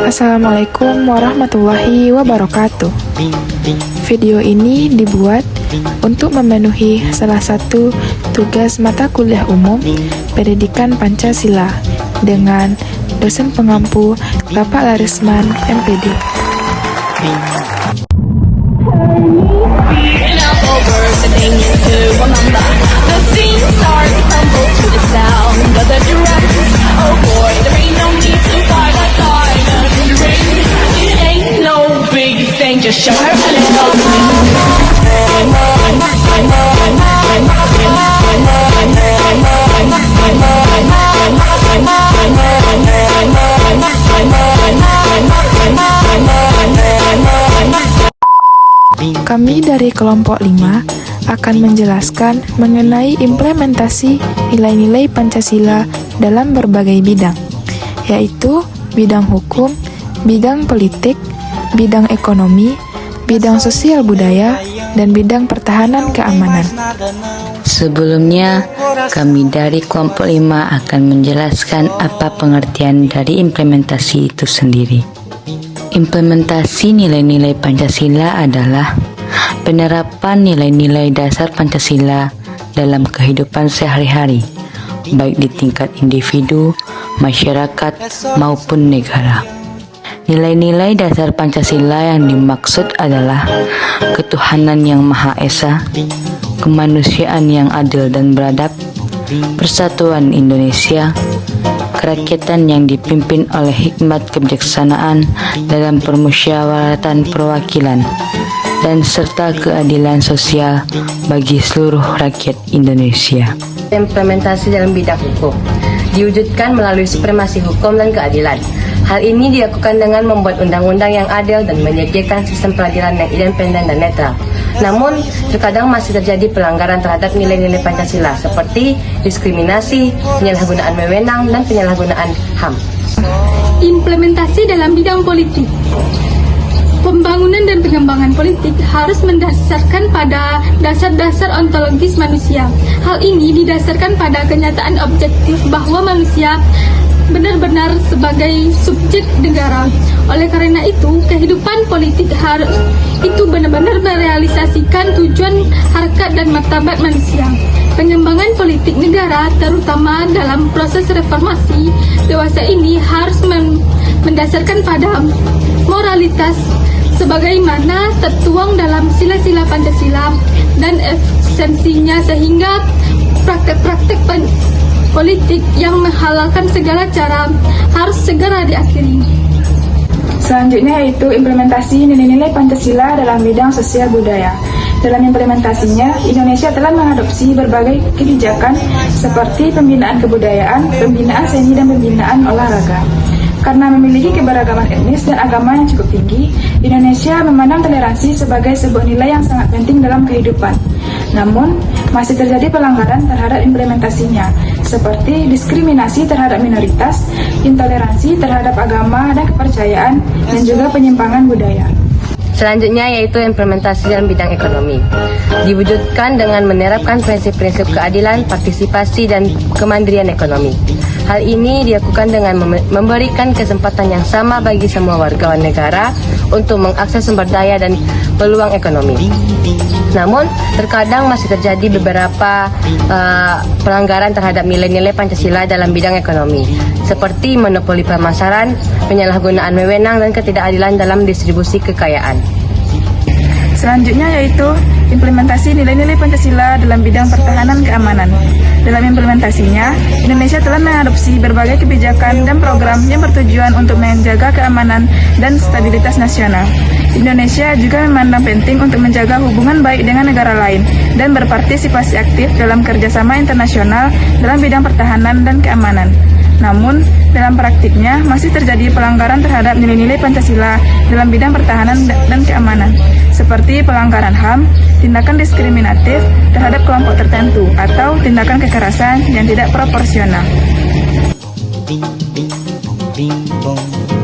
Assalamualaikum warahmatullahi wabarakatuh. Video ini dibuat untuk memenuhi salah satu tugas mata kuliah umum Pendidikan Pancasila dengan dosen pengampu Bapak Larisman, MPD. Just show her a little. Kami dari kelompok 5 akan menjelaskan mengenai implementasi nilai-nilai Pancasila dalam berbagai bidang, yaitu bidang hukum, bidang politik, bidang ekonomi, bidang sosial budaya, dan bidang pertahanan keamanan. Sebelumnya, kami dari kelompok 5 akan menjelaskan apa pengertian dari implementasi itu sendiri. Implementasi nilai-nilai Pancasila adalah penerapan nilai-nilai dasar Pancasila dalam kehidupan sehari-hari, baik di tingkat individu, masyarakat, maupun negara. Nilai-nilai dasar Pancasila yang dimaksud adalah ketuhanan yang Maha Esa, kemanusiaan yang adil dan beradab, persatuan Indonesia, kerakyatan yang dipimpin oleh hikmat kebijaksanaan dalam permusyawaratan perwakilan, dan serta keadilan sosial bagi seluruh rakyat Indonesia. Implementasi dalam bidang hukum diwujudkan melalui supremasi hukum dan keadilan. Hal ini dilakukan dengan membuat undang-undang yang adil dan menyediakan sistem peradilan yang independen dan netral. Namun, terkadang masih terjadi pelanggaran terhadap nilai-nilai Pancasila seperti diskriminasi, penyalahgunaan wewenang, dan penyalahgunaan HAM. Implementasi dalam bidang politik. Pembangunan dan pengembangan politik harus mendasarkan pada dasar-dasar ontologis manusia. Hal ini didasarkan pada kenyataan objektif bahwa manusia benar-benar sebagai subjek negara. Oleh karena itu, kehidupan politik harus itu benar-benar merealisasikan tujuan, harkat, dan martabat manusia. Pengembangan politik negara, terutama dalam proses reformasi dewasa ini, harus mendasarkan pada moralitas sebagaimana tertuang dalam sila-sila Pancasila dan esensinya, sehingga praktek-praktek politik yang menghalalkan segala cara harus segera diakhiri. Selanjutnya yaitu implementasi nilai-nilai Pancasila dalam bidang sosial budaya. Dalam implementasinya, Indonesia telah mengadopsi berbagai kebijakan seperti pembinaan kebudayaan, pembinaan seni, dan pembinaan olahraga. Karena memiliki keberagaman etnis dan agama yang cukup tinggi, Indonesia memandang toleransi sebagai sebuah nilai yang sangat penting dalam kehidupan. Namun, masih terjadi pelanggaran terhadap implementasinya, seperti diskriminasi terhadap minoritas, intoleransi terhadap agama dan kepercayaan, dan juga penyimpangan budaya. Selanjutnya yaitu implementasi dalam bidang ekonomi. Diwujudkan dengan menerapkan prinsip-prinsip keadilan, partisipasi, dan kemandirian ekonomi. Hal ini dilakukan dengan memberikan kesempatan yang sama bagi semua warga negara untuk mengakses sumber daya dan peluang ekonomi. Namun, terkadang masih terjadi beberapa pelanggaran terhadap nilai-nilai Pancasila dalam bidang ekonomi, seperti monopoli pemasaran, penyalahgunaan wewenang, dan ketidakadilan dalam distribusi kekayaan. Selanjutnya yaitu implementasi nilai-nilai Pancasila dalam bidang pertahanan keamanan. Dalam implementasinya, Indonesia telah mengadopsi berbagai kebijakan dan program yang bertujuan untuk menjaga keamanan dan stabilitas nasional. Indonesia juga memandang penting untuk menjaga hubungan baik dengan negara lain dan berpartisipasi aktif dalam kerjasama internasional dalam bidang pertahanan dan keamanan. Namun, dalam praktiknya masih terjadi pelanggaran terhadap nilai-nilai Pancasila dalam bidang pertahanan dan keamanan, seperti pelanggaran HAM, tindakan diskriminatif terhadap kelompok tertentu, atau tindakan kekerasan yang tidak proporsional. Bing bong